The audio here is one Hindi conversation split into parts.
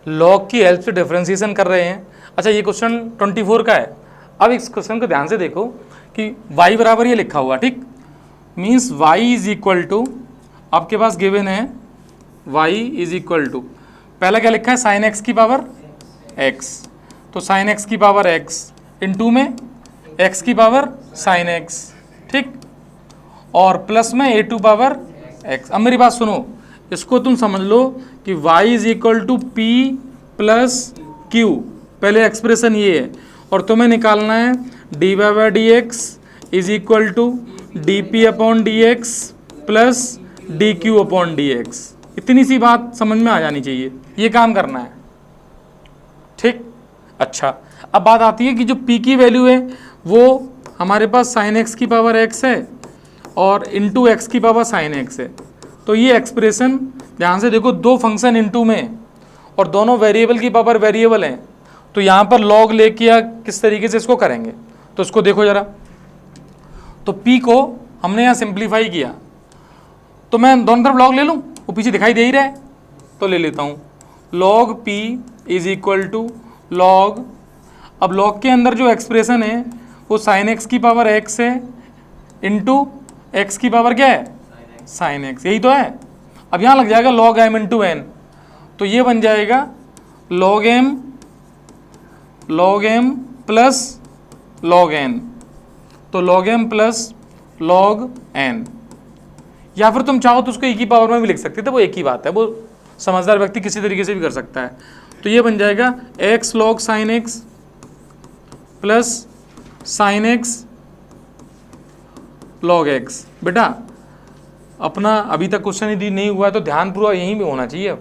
लॉग की हेल्प से डिफरेंशिएशन कर रहे हैं। अच्छा ये क्वेश्चन 24 का है। अब इस क्वेश्चन को ध्यान से देखो कि y बराबर ये लिखा हुआ, ठीक, means y is equal to, आपके पास गिवन है y इज इक्वल टू, पहला क्या लिखा है साइन एक्स की पावर x, तो साइन एक्स की पावर x इंटू में x की पावर साइन x, ठीक, और प्लस में a टू पावर x। अब मेरी बात सुनो, इसको तुम समझ लो कि y is equal to p plus q, पहले एक्सप्रेशन ये है, और तुम्हें निकालना है d Y by D x is equal to d p upon D x plus d q upon D x. इतनी सी बात समझ में आ जानी चाहिए, ये काम करना है, ठीक। अच्छा अब बात आती है कि जो p की वैल्यू है वो हमारे पास साइन एक्स की पावर x है और इंटू एक्स की पावर साइन एक्स है, तो ये एक्सप्रेशन ध्यान से देखो, दो फंक्शन इंटू में और दोनों वेरिएबल की पावर वेरिएबल हैं, तो यहाँ पर लॉग लेके या किस तरीके से इसको करेंगे, तो इसको देखो जरा। तो p को हमने यहाँ सिंप्लीफाई किया, तो मैं दोनों तरफ लॉग ले लूँ, वो पीछे दिखाई दे ही रहा है, तो ले लेता हूँ log p is equal to log, अब लॉग के अंदर जो एक्सप्रेशन है वो साइन एक्स की पावर x है इंटू एक्स की पावर क्या है साइन एक्स, यही तो है। अब यहाँ लग जाएगा लॉग m इंटू एन, तो ये बन जाएगा log m plus log n, तो log m plus log n, या फिर तुम चाहो तो उसको एक ही पावर में भी लिख सकते थे, वो एक ही बात है, वो समझदार व्यक्ति किसी तरीके से भी कर सकता है। तो ये बन जाएगा x log sign x plus sign x log x। बेटा अपना अभी तक क्वेश्चन यदि नहीं हुआ है तो ध्यान पूरा यहीं पे होना चाहिए।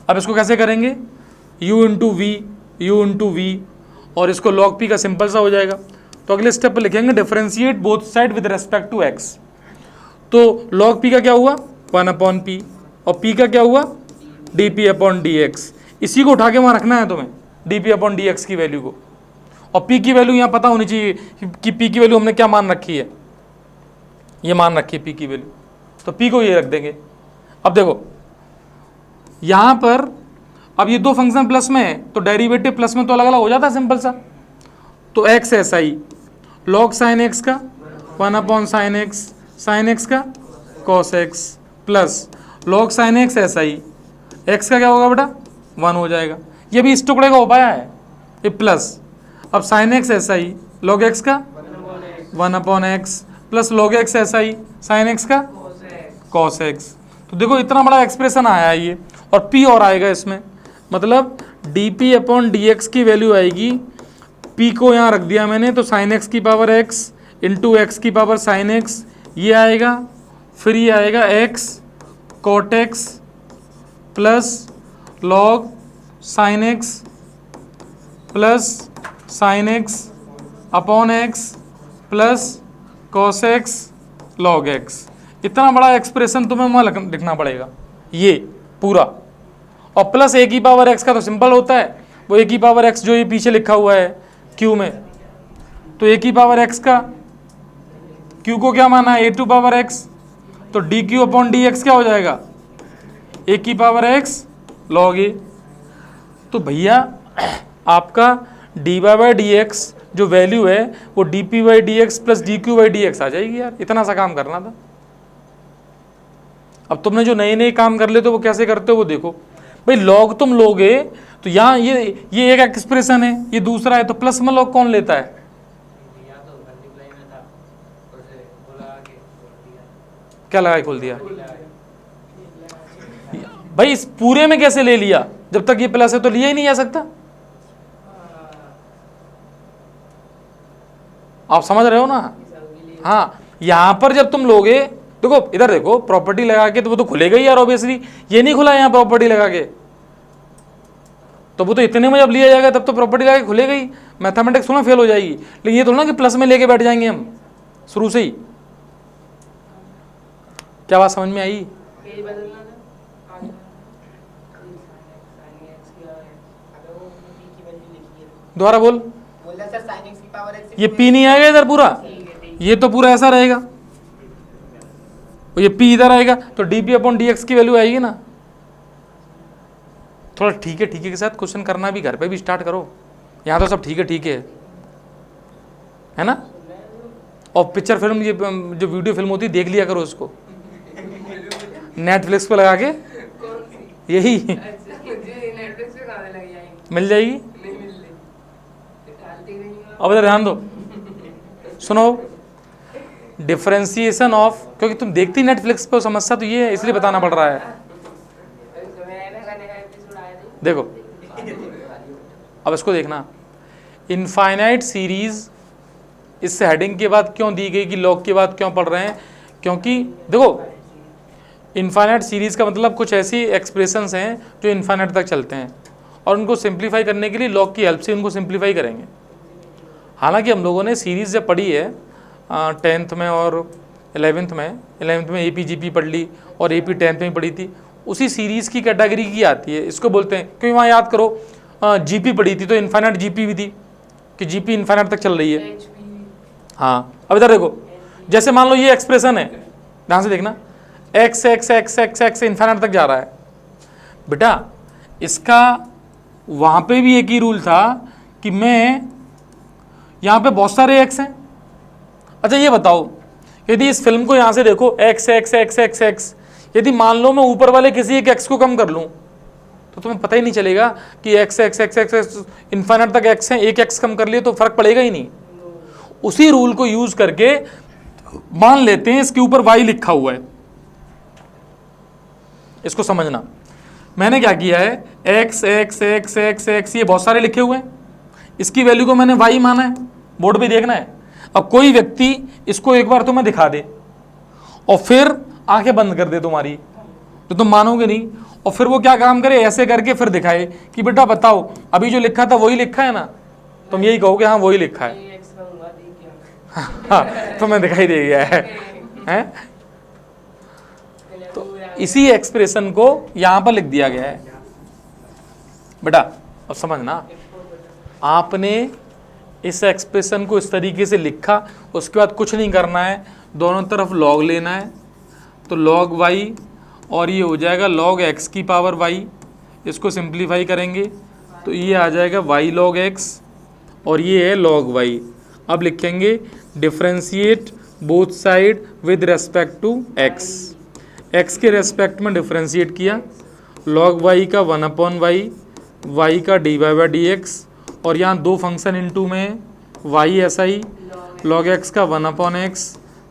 अब इसको कैसे करेंगे, u इंटू वी, और इसको लॉग p का सिंपल सा हो जाएगा। तो अगले स्टेप पर लिखेंगे differentiate both side with respect to x, तो लॉग p का क्या हुआ 1 अपॉन पी, और p का क्या हुआ D p upon D x, इसी को उठा के वहाँ रखना है तुम्हें, D p upon D x की वैल्यू को, और p की वैल्यू यहाँ पता होनी चाहिए कि p की वैल्यू हमने क्या मान रखी है, ये मान रखी है p की वैल्यू, तो p को ये रख देंगे। अब देखो यहाँ पर अब ये दो फंक्शन प्लस में है तो डेरिवेटिव प्लस में तो अलग अलग हो जाता है सिंपल सा, तो x ऐसा ही लॉग साइन एक्स का 1 अपॉन साइन एक्स का cos x plus log sine x ऐसा ही, x का क्या होगा बेटा 1 हो जाएगा, ये भी इस टुकड़े का हो पाया है ये प्लस, अब साइन एक्स ऐसा ही लॉग एक्स का 1 upon x plus log x ऐसा ही साइन एक्स का कॉस एक्स। तो देखो इतना बड़ा एक्सप्रेशन आया है ये, और p और आएगा इसमें, मतलब d p upon D x की वैल्यू आएगी, p को यहाँ रख दिया मैंने, तो साइन एक्स की पावर x इंटू एक्स की पावर साइन एक्स, ये आएगा, फिर ये आएगा x cot x plus log sine x plus sine x upon x plus cos x log x. इतना बड़ा एक्सप्रेशन तुम्हें वहाँ लिखना पड़ेगा ये पूरा, और प्लस ए की पावर एक्स का तो सिंपल होता है, वो ए की पावर एक्स जो ये पीछे लिखा हुआ है क्यू में, तो ए की पावर एक्स का क्यू को क्या माना है ए टू पावर एक्स, तो D q upon D x क्या हो जाएगा ए की पावर एक्स लॉग ए। तो भैया आपका d Y by D x जो वैल्यू है वो d p by D x plus d q by D x आ जाएगी यार, इतना सा काम करना था। अब तुमने जो नए नए काम कर लेते हो वो कैसे करते हो वो देखो भाई, लॉग तुम लोगे तो यहाँ ये एक एक्सप्रेशन है, ये दूसरा है, तो प्लस में लॉग कौन लेता है, क्या लगा के खोल दिया भाई, इस पूरे में कैसे ले लिया, जब तक ये प्लस है तो लिया ही नहीं जा सकता। आप समझ रहे हो ना, हाँ यहां पर जब तुम लोगे, देखो इधर देखो प्रॉपर्टी लगा के तो वो तो खुलेगा ही यार ऑब्वियसली, ये नहीं खुला यहाँ प्रॉपर्टी लगा के, तो वो तो इतने में जब लिया जाएगा तब तो प्रॉपर्टी लगा के खुलेगा ही, मैथमेटिक्स थोड़ा फेल हो जाएगी। लेकिन ये तो ना कि प्लस में लेके बैठ जाएंगे हम शुरू से ही। क्या बात समझ में आई, दोबारा बोल, ये p नहीं आएगा इधर पूरा, ये तो पूरा ऐसा रहेगा, ये p इधर आएगा, तो D p upon D x की वैल्यू आएगी ना, थोड़ा ठीक है के साथ क्वेश्चन करना भी घर पे भी स्टार्ट करो। यहाँ तो सब ठीक है ना। और पिक्चर फिल्म, ये जो वीडियो फिल्म होती है देख लिया करो उसको, नेटफ्लिक्स पे लगा के, यही मिल जाएगी। अब इधर ध्यान दो, सुनो, डिफरेंशिएशन ऑफ, क्योंकि तुम देखती नेटफ्लिक्स पे, समस्या तो ये है, इसलिए बताना पड़ रहा है। देखो अब इसको देखना, इनफाइनाइट सीरीज इस हेडिंग के बाद क्यों दी गई कि लॉग के बाद क्यों पढ़ रहे हैं, क्योंकि देखो इनफाइनाइट सीरीज का मतलब कुछ ऐसी एक्सप्रेशंस हैं जो इनफाइनाइट तक चलते हैं, और उनको सिंप्लीफाई करने के लिए लॉग की हेल्प से उनको सिंप्लीफाई करेंगे। हालांकि हम लोगों ने सीरीज़ जब पढ़ी है 10th में और 11th में AP GP पढ़ ली, और AP 10th में पढ़ी थी, उसी सीरीज़ की कैटेगरी की आती है, इसको बोलते हैं। क्योंकि वहाँ याद करो GP पढ़ी थी तो इनफाइनाइट GP भी थी, कि GP इनफाइनाइट तक चल रही है। हाँ, अब इधर देखो, जैसे मान लो ये एक्सप्रेशन है, ध्यान से देखना, x x x x x infinite तक जा रहा है। बेटा इसका वहाँ पे भी एक ही रूल था कि मैं यहाँ पे बहुत सारे x हैं। अच्छा ये बताओ, यदि इस फिल्म को यहाँ से देखो x x x x x, यदि मान लो मैं ऊपर वाले किसी एक x को कम कर लूँ तो तुम्हें पता ही नहीं चलेगा कि x x x x x infinite तक x है, एक x कम कर लिए तो फर्क पड़ेगा ही नहीं। उसी रूल को यूज करके मान लेते हैं इसके ऊपर y लिखा हुआ है, इसको समझना। मैंने क्या किया है, x x x x x ये बहुत सारे लिखे हुए हैं, इसकी वैल्यू को मैंने y माना है, बोर्ड पे देखना है। अब कोई व्यक्ति इसको एक बार तुम्हें दिखा दे और फिर आंखें बंद कर दे तुम्हारी, तो तुम मानोगे नहीं, और फिर वो क्या काम करे, ऐसे करके फिर दिखाए कि बेटा बताओ अभी जो लिखा था वही लिखा है ना, तुम यही कहोगे हाँ वही लिखा है। हाँ, तुम्हें दिखाई दे गया है? तो इसी एक्सप्रेशन को यहां पर लिख दिया गया है। बेटा अब समझना, आपने इस एक्सप्रेशन को इस तरीके से लिखा, उसके बाद कुछ नहीं करना है, दोनों तरफ लॉग लेना है, तो लॉग y और ये हो जाएगा log x की पावर y, इसको सिंप्लीफाई करेंगे तो ये आ जाएगा y log x और ये है log y। अब लिखेंगे differentiate both side with respect to x, x के रेस्पेक्ट में डिफरेंशिएट किया, log y का 1/y, y का dy/dx, और यहाँ दो फंक्शन इनटू में y si, log x का 1/x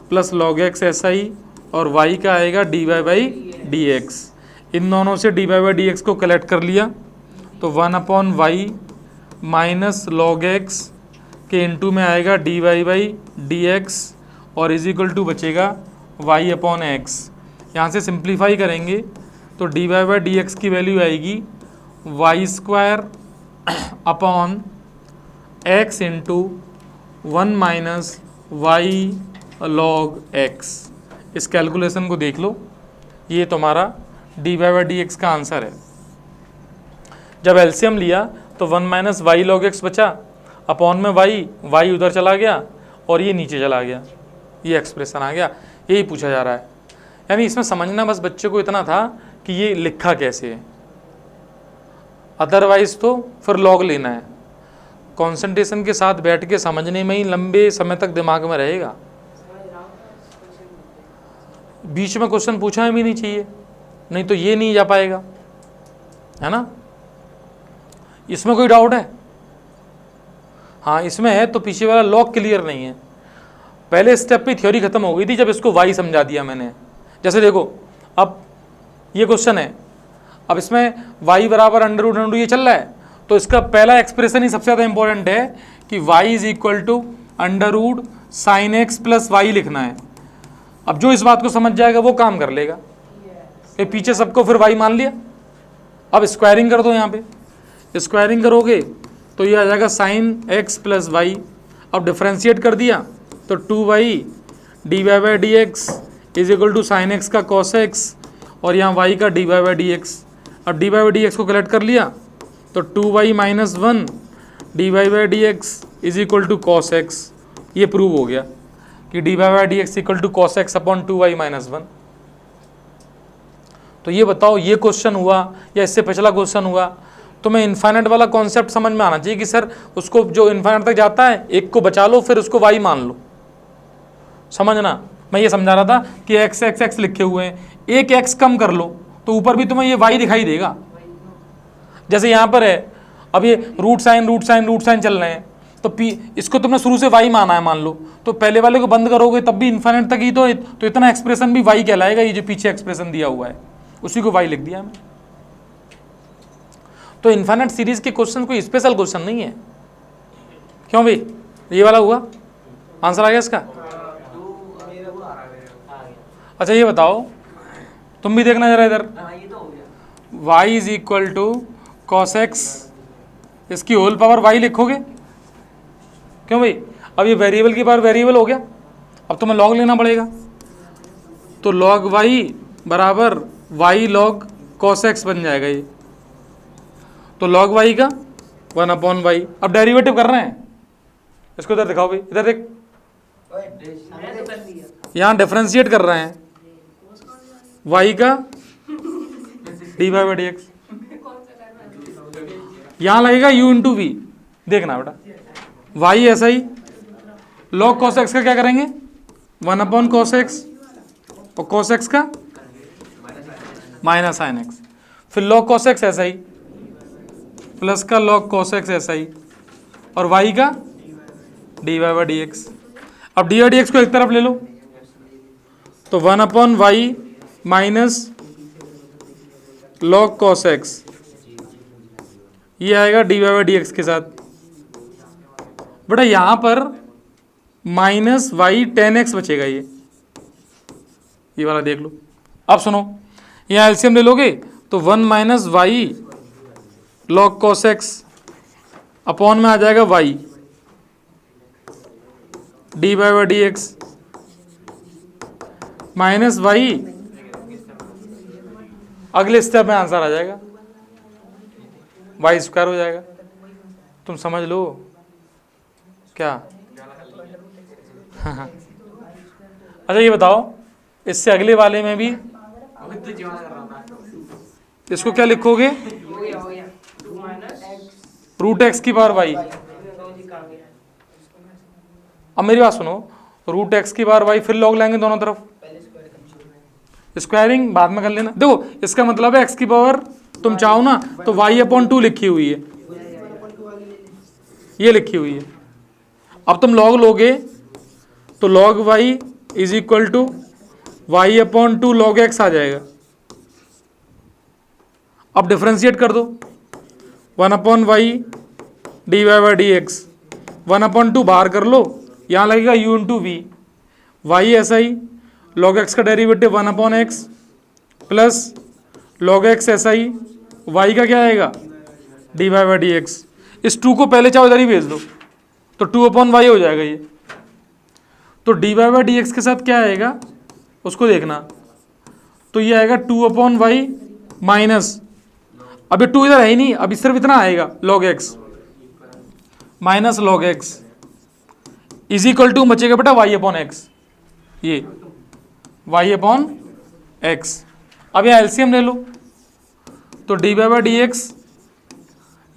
plus log x si, और y का आएगा dy/dx। इन दोनों से dy/dx को कलेक्ट कर लिया तो 1/y माइनस log x के इनटू में आएगा dy/dx और इज इक्वल टू बचेगा y/x। यहाँ से सिंप्लीफाई करेंगे तो dy/dx की वैल्यू आएगी y² upon x into 1 minus y log x। इस कैलकुलेशन को देख लो, ये तुम्हारा dy/dx का आंसर है। जब एलसीएम लिया तो 1 माइनस y log x बचा, अपॉन में y उधर चला गया और ये नीचे चला गया, ये एक्सप्रेशन आ गया। यही पूछा जा रहा है, यानी इसमें समझना बस बच्चे को इतना था कि ये लिखा कैसे है, अदरवाइज तो फिर लॉग लेना है। कंसंट्रेशन के साथ बैठ के समझने में ही लंबे समय तक दिमाग में रहेगा। बीच में क्वेश्चन पूछना भी नहीं चाहिए, नहीं तो ये नहीं जा पाएगा, है ना। इसमें कोई डाउट है? हाँ इसमें है, तो पीछे वाला लॉग क्लियर नहीं है। पहले स्टेप पे थ्योरी खत्म हो गई थी जब इसको y समझा दिया मैंने। जैसे देखो अब ये क्वेश्चन है, अब इसमें y बराबर अंडर रूट ये चल रहा है, तो इसका पहला एक्सप्रेशन ही सबसे ज़्यादा इंपॉर्टेंट है कि y is equal to under root sine x plus y लिखना है। अब जो इस बात को समझ जाएगा वो काम कर लेगा। ये पीछे सबको फिर y मान लिया। अब स्क्वायरिंग कर दो, यहाँ पे स्क्वायरिंग करोगे तो ये आ जाएगा साइन एक्स प्लस वाई। अब डिफ्रेंशिएट कर दिया तो 2y dy/dx is equal to sine x का कॉस एक्स और यहाँ y का dy/dx। अब dy/dx को कलेक्ट कर लिया तो 2y minus 1 dy/dx is equal to cos x. ये प्रूव हो गया कि dy/dx equal to cos x upon 2y minus 1। तो ये बताओ, ये क्वेश्चन हुआ या इससे पिछला क्वेश्चन हुआ, तुम्हें इन्फाइनाइट वाला कॉन्सेप्ट समझ में आना चाहिए कि सर उसको जो इन्फाइनाइट तक जाता है एक को बचा लो, फिर उसको y मान लो। समझना, मैं ये समझा रहा था कि x x x लिखे हुए हैं, एक x कम कर लो तो ऊपर भी तुम्हें ये y दिखाई देगा। जैसे यहाँ पर है, अब ये रूट साइन चल रहे हैं, तो p इसको तुमने शुरू से y माना है मान लो, तो पहले वाले को बंद करोगे तब भी इन्फाइनाइट तक ही तो इतना एक्सप्रेशन भी y कहलाएगा। ये जो पीछे एक्सप्रेशन दिया हुआ है उसी को y लिख दिया हमने। तो इन्फाइनाइट सीरीज के क्वेश्चन कोई स्पेशल क्वेश्चन नहीं है। क्यों भाई, ये वाला हुआ आंसर आ गया इसका? अच्छा ये बताओ, तुम भी देखना जरा इधर, y is equal to cos x, इसकी होल पावर y लिखोगे? क्यों भाई, अब ये वेरिएबल की पावर वेरिएबल हो गया, अब तुम्हें लॉग लेना पड़ेगा। तो लॉग y बराबर y लॉग कॉस एक्स बन जाएगा ये। तो लॉग y का 1/y। अब डेरिवेटिव कर रहे हैं, इसको इधर दिखाओ भाई, इधर देख, यहाँ डिफरेंशिएट कर रहे हैं y का dy/dx, यहाँ लगेगा u इंटू वी। देखना बेटा, y ऐसा ही, लॉग cos x का क्या करेंगे 1/cos x, और cos x का माइनस sin x, फिर log cos x ऐसा ही, प्लस का log cos x ऐसा ही, और y का dy/dx। अब dy/dx को एक तरफ ले लो, तो 1/y minus log cos x, ये आएगा dy/dx के साथ। बेटा यहाँ पर माइनस y tan x बचेगा, ये वाला देख लो। अब सुनो, यहाँ एलसीएम ले लोगे तो 1 minus y log cos x upon में आ जाएगा y dy/dx माइनस y, अगले स्टेप में आंसर आ जाएगा y² हो जाएगा। तुम समझ लो क्या? अच्छा ये बताओ, इससे अगले वाले में भी इसको क्या लिखोगे, रूट एक्स की पावर वाई। अब मेरी बात सुनो, रूट एक्स की पावर वाई, फिर लॉग लेंगे दोनों तरफ, स्क्वायरिंग बाद में कर लेना। देखो इसका मतलब है एक्स की पावर तुम चाहो ना तो y/2 लिखी हुई है, ये लिखी हुई है। अब तुम लॉग लोगे तो log y is equal to y/2 log x आ जाएगा। अब डिफरेंशिएट कर दो, 1/y dy/dx, 1/2 बाहर कर लो, यहाँ लगेगा u इंटू वी, y ऐसा ही, log x का derivative 1/x plus log x ऐसा ही, y का क्या आएगा dy/dx। इस 2 को पहले चाहो इधर ही भेज दो तो 2/y हो जाएगा ये। तो dy/dx के साथ क्या आएगा उसको देखना, तो ये आएगा 2/y माइनस, अब ये 2 इधर है ही नहीं, अभी सिर्फ इतना आएगा log x minus log x is equal to बचेगा बेटा y/x, ये y/x। अब यहाँ एलसीएम ले लो तो dy/dx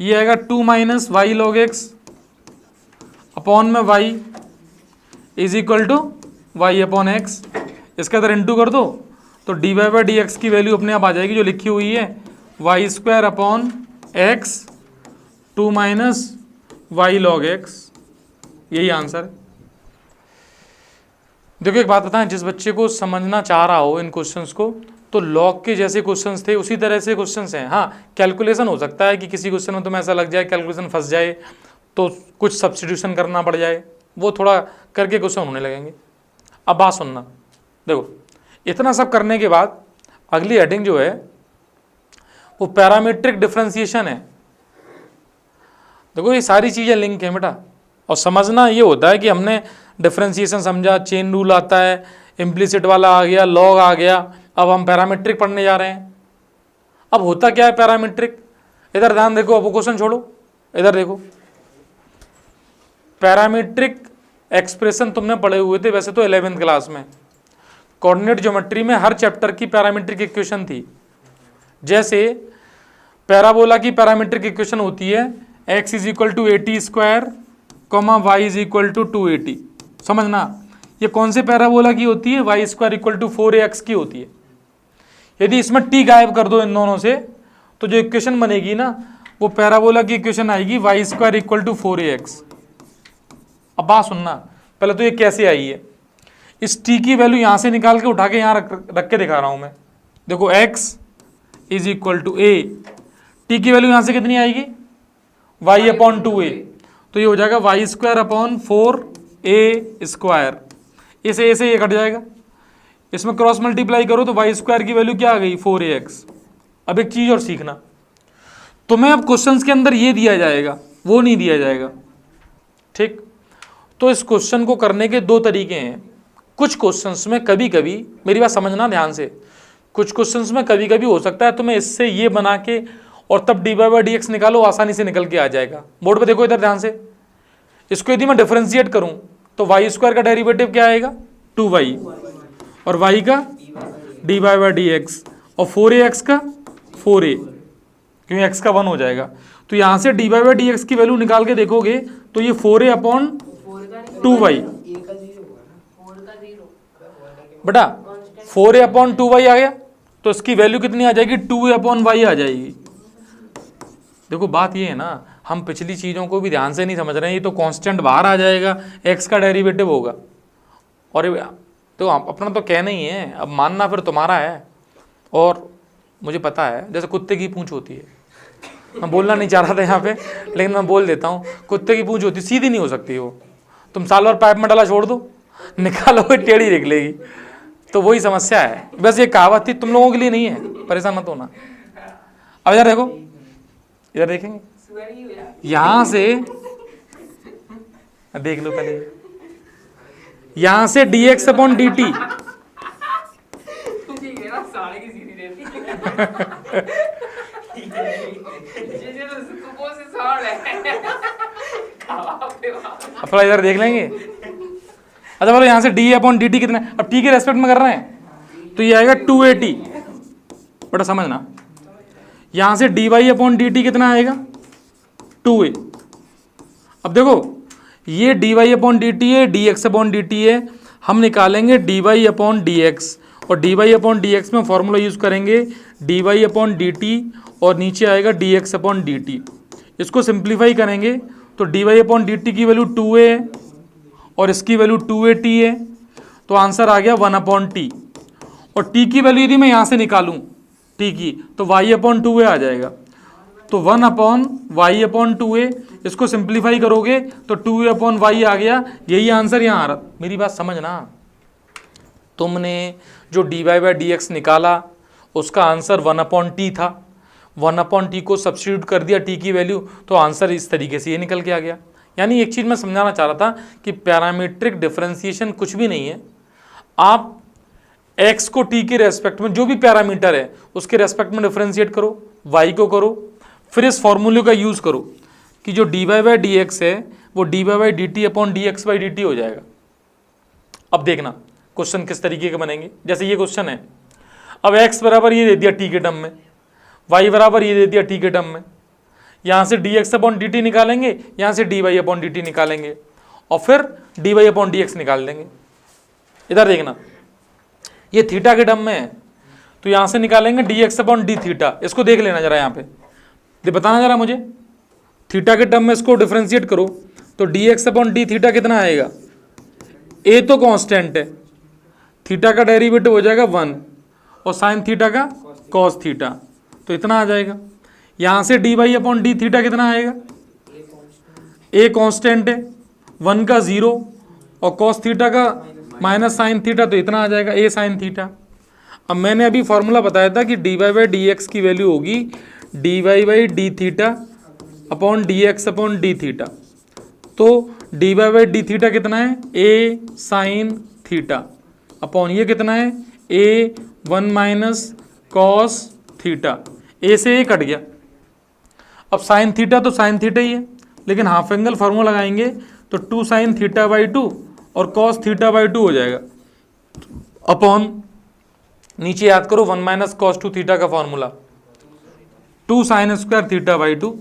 ये आएगा 2 minus y log x upon में y is equal to y/x। इसका इधर इंटू कर दो तो dy/dx की वैल्यू अपने आप आ जाएगी जो लिखी हुई है y² upon x 2 minus y log x, यही आंसर है। देखो एक बात बताएं, जिस बच्चे को समझना चाह रहा हो इन क्वेश्चंस को, तो लॉग के जैसे क्वेश्चंस थे उसी तरह से क्वेश्चंस हैं। हाँ कैलकुलेशन हो सकता है कि किसी क्वेश्चन में तुम्हें ऐसा लग जाए कैलकुलेशन फंस जाए तो कुछ सब्स्टिट्यूशन करना पड़ जाए, वो थोड़ा करके क्वेश्चन होने लगेंगे। अब बात सुनना, देखो इतना सब करने के बाद अगली हेडिंग जो है वो पैरामीट्रिक डिफरेंशिएशन है। देखो ये सारी चीज़ें लिंक है बेटा, और समझना ये होता है कि हमने डिफरेंशिएशन समझा, चेन रूल आता है, इम्प्लिसिट वाला आ गया, लॉग आ गया, अब हम पैरामीट्रिक पढ़ने जा रहे हैं। अब होता क्या है पैरामीट्रिक, इधर ध्यान देखो, अब वो क्वेश्चन छोड़ो, इधर देखो। पैरामीट्रिक एक्सप्रेशन तुमने पढ़े हुए थे वैसे तो 11th क्लास में, कोऑर्डिनेट ज्योमेट्री में हर चैप्टर की पैरामीट्रिक इक्वेशन थी। जैसे पैराबोला की पैरामीट्रिक इक्वेशन होती है x is equal to 80 square comma y is equal to 280। समझना, ये कौन से पैराबोला की होती है? Y square equal to 4ax की होती है। यदि इसमें t गायब कर दो इन दोनों से तो जो इक्वेशन बनेगी ना वो पैराबोला की इक्वेशन आएगी Y square equal to 4ax। अब बात सुनना, पहले तो ये कैसे आई है, इस t की वैल्यू यहां से निकाल के उठा के यहां रख के दिखा रहा हूं मैं। देखो x is equal to a, t की वैल्यू यहां से कितनी आएगी? y अपॉन 2a, तो ये हो जाएगा Y square upon 4a square. इसे ये कट जाएगा, इसमें क्रॉस मल्टीप्लाई करो तो वाई स्क्वायर की वैल्यू क्या आ गई? 4ax। अब एक चीज और सीखना, तुम्हें अब क्वेश्चंस के अंदर ये दिया जाएगा, वो नहीं दिया जाएगा, ठीक? तो इस क्वेश्चन को करने के दो तरीके हैं। कुछ क्वेश्चंस में कभी कभी, मेरी बात समझना ध्यान से, कुछ क्वेश्चंस में कभी कभी हो सकता है तुम्हें इससे ये बना के और तब dy बाई डी एक्स निकालो, आसानी से निकल के आ जाएगा। बोर्ड पे देखो इधर ध्यान से, इसको यदि मैं डिफरेंशिएट करूं तो वाई स्क्वायर का डेरिवेटिव क्या आएगा? 2y, और y का dy बाई डी एक्स, और 4ax का 4a, क्योंकि x का 1 हो जाएगा। तो यहां से dy बाई डी एक्स की वैल्यू निकाल के देखोगे तो ये 4a अपॉन 2y, बेटा 4a अपॉन 2y आ गया, तो इसकी वैल्यू कितनी आ जाएगी? 2a अपॉन y आ जाएगी। देखो बात ये है ना, हम पिछली चीज़ों को भी ध्यान से नहीं समझ रहे हैं। ये तो कांस्टेंट बाहर आ जाएगा, x का डेरिवेटिव होगा, और तो अपना तो कहना ही है, अब मानना फिर तुम्हारा है। और मुझे पता है जैसे कुत्ते की पूंछ होती है, मैं बोलना नहीं चाह रहा था यहाँ पे लेकिन मैं बोल देता हूँ, कुत्ते की पूंछ होती सीधी नहीं हो सकती वो, तुम साल भर पाइप में डाला छोड़ दो, निकालोगे टेढ़ी निकलेगी। तो वही समस्या है, बस ये कहावत थी, तुम लोगों के लिए नहीं है, परेशान मत होना। अब इधर देखो, इधर देखेंगे, यहां से देख लो पहले, यहां से dx अपॉन dt अब थोड़ा इधर देख लेंगे। अच्छा बोलो यहां से डी अपॉन डी टी कितना है? अब टी के रेस्पेक्ट में कर रहे हैं तो ये आएगा 280। बड़ा समझना, यहां से D Y upon D T कितना आएगा? 2a। अब देखो ये D Y upon D T है, D x upon D T है, हम निकालेंगे D Y upon D X, और D Y upon D X में फॉर्मूला यूज करेंगे D Y upon D T, और नीचे आएगा D x upon D T. इसको सिंप्लीफाई करेंगे तो D Y upon D T की वैल्यू 2a है और इसकी वैल्यू 2at है, तो आंसर आ गया 1 अपॉन टी। और टी की वैल्यू यदि मैं यहाँ से निकालूँ टी की तो y अपॉन 2a आ जाएगा, तो 1 अपॉन वाई अपॉन 2a, इसको सिंप्लीफाई करोगे तो 2a अपॉन वाई आ गया। यही आंसर यहाँ आ रहा। मेरी बात समझना, तुमने जो d Y by D x निकाला उसका आंसर 1 अपॉन टी था, 1 अपॉन टी को सब्स्टिट्यूट कर दिया टी की वैल्यू, तो आंसर इस तरीके से ये निकल के आ गया। यानी एक चीज़ मैं समझाना चाह रहा था कि पैरामीट्रिक डिफरेंशिएशन कुछ भी नहीं है, आप x को t के रेस्पेक्ट में जो भी पैरामीटर है उसके रेस्पेक्ट में डिफरेंशिएट करो, y को करो, फिर इस फॉर्मूले का यूज़ करो कि जो dy बाई डी एक्स है वो dy by D T upon D x by D T हो जाएगा। अब देखना क्वेश्चन किस तरीके के बनेंगे। जैसे ये क्वेश्चन है, अब x बराबर ये दे दिया t के टर्म में, y बराबर ये दे दिया t के टर्म में, यहाँ से d x upon D t निकालेंगे, यहाँ से D Y upon D t निकालेंगे, और फिर d Y upon D x निकाल देंगे। इधर देखना, ये थीटा के टर्म में है तो यहाँ से निकालेंगे D x upon D theta. इसको देख लेना जरा, यहाँ पे बताना जरा मुझे, थीटा के टर्म में इसको डिफ्रेंशिएट करो तो D x upon D theta कितना आएगा? ए तो कांस्टेंट है, थीटा का डेरिवेटिव हो जाएगा 1 और साइन थीटा का कॉस थीटा, तो इतना आ जाएगा। यहाँ से D Y upon D theta कितना आएगा? ए कांस्टेंट है, 1 का 0 और कॉस थीटा का माइनस साइन थीटा, तो इतना आ जाएगा ए साइन थीटा। अब मैंने अभी फॉर्मूला बताया था कि D Y by D x की वैल्यू होगी D Y by D theta upon D x upon D theta. तो D Y by D theta कितना है? ए साइन थीटा अपॉन ये कितना है? A 1 minus cos theta. A से ए कट गया, अब साइन थीटा तो साइन थीटा ही है, लेकिन हाफ एंगल फार्मूला लगाएंगे तो 2 साइन थीटा बाई 2 और कॉस थीटा बाई 2 हो जाएगा, अपॉन नीचे याद करो 1 माइनस कॉस 2 थीटा का formula 2 sine square theta by 2,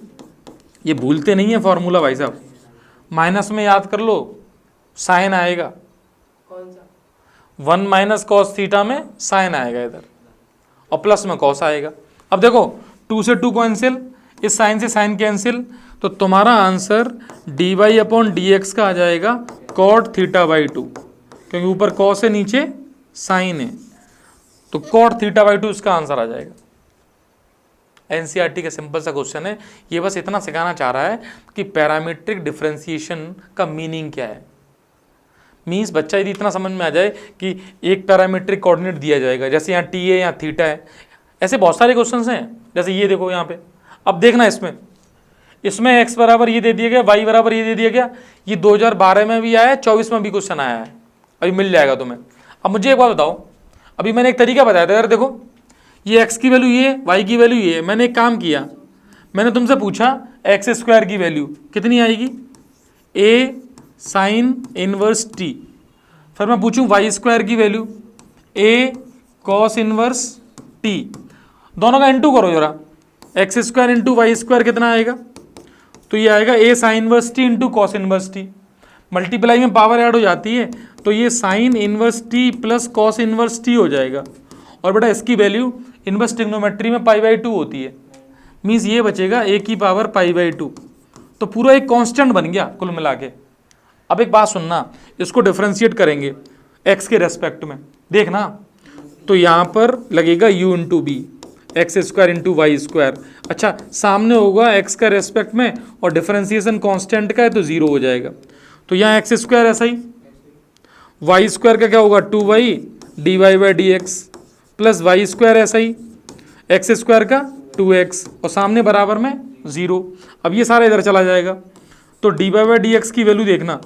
ये भूलते नहीं है फॉर्मूला भाई साहब, माइनस में याद कर लो, साइन आएगा, कौन सा? 1 माइनस कॉस थीटा में साइन आएगा इधर, और प्लस में कॉस आएगा। अब देखो 2 से 2 कैंसिल, इस साइन से साइन कैंसिल, तो तुम्हारा answer d Y upon D x का आ जाएगा कॉट थीटा बाई 2, क्योंकि ऊपर कॉस है नीचे साइन है, तो कॉट थीटा बाई 2 इसका आंसर आ जाएगा। एनसीईआरटी का सिंपल सा क्वेश्चन है, ये बस इतना सिखाना चाह रहा है कि पैरामीट्रिक डिफरेंशिएशन का मीनिंग क्या है। मीन्स बच्चा यदि इतना समझ में आ जाए कि एक पैरामीट्रिक कोऑर्डिनेट दिया जाएगा, जैसे यहाँ टी है यहाँ थीटा है, ऐसे बहुत सारे क्वेश्चंस हैं, जैसे ये देखो यहाँ पे, अब देखना इसमें x बराबर ये दे दिया गया, y बराबर ये दे दिया गया, ये 2012 में भी आया है, 24 में भी क्वेश्चन आया है, अभी मिल जाएगा तुम्हें। अब मुझे एक बात बताओ, अभी मैंने एक तरीका बताया था यार, देखो ये x की वैल्यू ये, y की वैल्यू ये, मैंने एक काम किया, मैंने तुमसे पूछा एक्स स्क्वायर की वैल्यू कितनी आएगी, a साइन इनवर्स t, फिर मैं पूछूं वाई स्क्वायर की value a cos inverse t, दोनों का इंटू करो जरा, x square into y square कितना आएगा, तो ये आएगा a sine inverse t into cos inverse t, multiply में पावर ऐड हो जाती है, तो ये sine inverse t plus cos inverse t हो जाएगा, और बेटा इसकी वैल्यू इनवर्स ट्रिग्नोमेट्री में पाई बाई 2 होती है, मीन्स ये बचेगा a की पावर पाई बाई 2, तो पूरा एक कांस्टेंट बन गया कुल मिला के। अब एक बात सुनना, इसको डिफरेंशिएट करेंगे x के रेस्पेक्ट में, देखना, तो यहाँ पर लगेगा u into b, x square into y square, अच्छा सामने होगा x का रेस्पेक्ट में और डिफरेंशिएशन कांस्टेंट का है तो 0 हो जाएगा, तो यहाँ एक्स स्क्वायर ऐसा ही, वाई स्क्वायर का क्या होगा 2y d Y by D x, plus y square ऐसा ही, एक्स स्क्वायर का 2x, और सामने बराबर में 0। अब ये सारा इधर चला जाएगा, तो D Y by D x की वैल्यू देखना,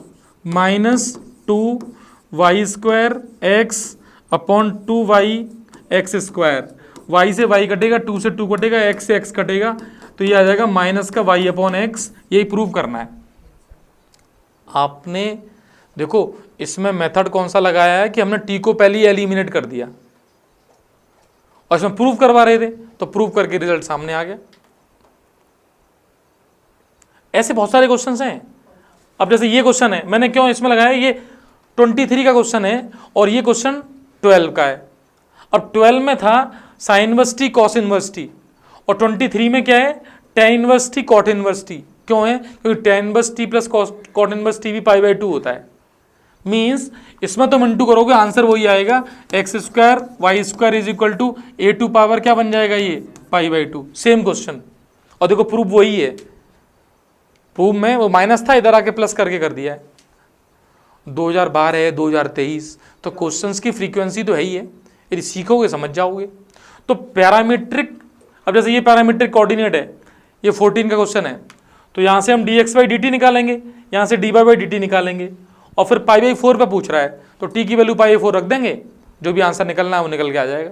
-2y square x upon 2y x square, y से y कटेगा, 2 से 2 कटेगा, x से x कटेगा, तो ये आ जाएगा माइनस का y अपॉन एक्स, यही प्रूव करना है आपने। देखो इसमें मेथड कौन सा लगाया है कि हमने t को पहले ही एलिमिनेट कर दिया, और इसमें प्रूव करवा रहे थे, तो प्रूव करके रिजल्ट सामने आ गया। ऐसे बहुत सारे क्वेश्चंस हैं। अब जैसे ये क्वेश्चन है, मैंने क्यों इसमें लगाया, ये 23 का क्वेश्चन है और ये क्वेश्चन 12 का है, और 12 में था sine inverse t cos inverse t, और 23 में क्या है tan inverse t cot inverse t. क्यों है, क्योंकि tan inverse t plus cot inverse t भी पाई बाई 2 होता है, मीन्स इसमें तुम इंटू करोगे आंसर वही आएगा, x square y square is equal to a2 power क्या बन जाएगा, ये पाई बाई 2, सेम क्वेश्चन। और देखो प्रूफ वही है, प्रूफ में वो माइनस था, इधर आके प्लस करके कर दिया है। 2012 है 2023, तो क्वेश्चंस की फ्रीक्वेंसी तो है ही है, यदि सीखोगे समझ जाओगे। तो पैरामीट्रिक, अब जैसे ये पैरामीट्रिक कोऑर्डिनेट है, ये 14 का क्वेश्चन है, तो यहाँ से हम dx बाई dt निकालेंगे, यहाँ से dy बाई dt निकालेंगे, और फिर पाई बाई 4 पे पूछ रहा है, तो t की वैल्यू पाई बाई 4 रख देंगे, जो भी आंसर निकलना है वो निकल के आ जाएगा।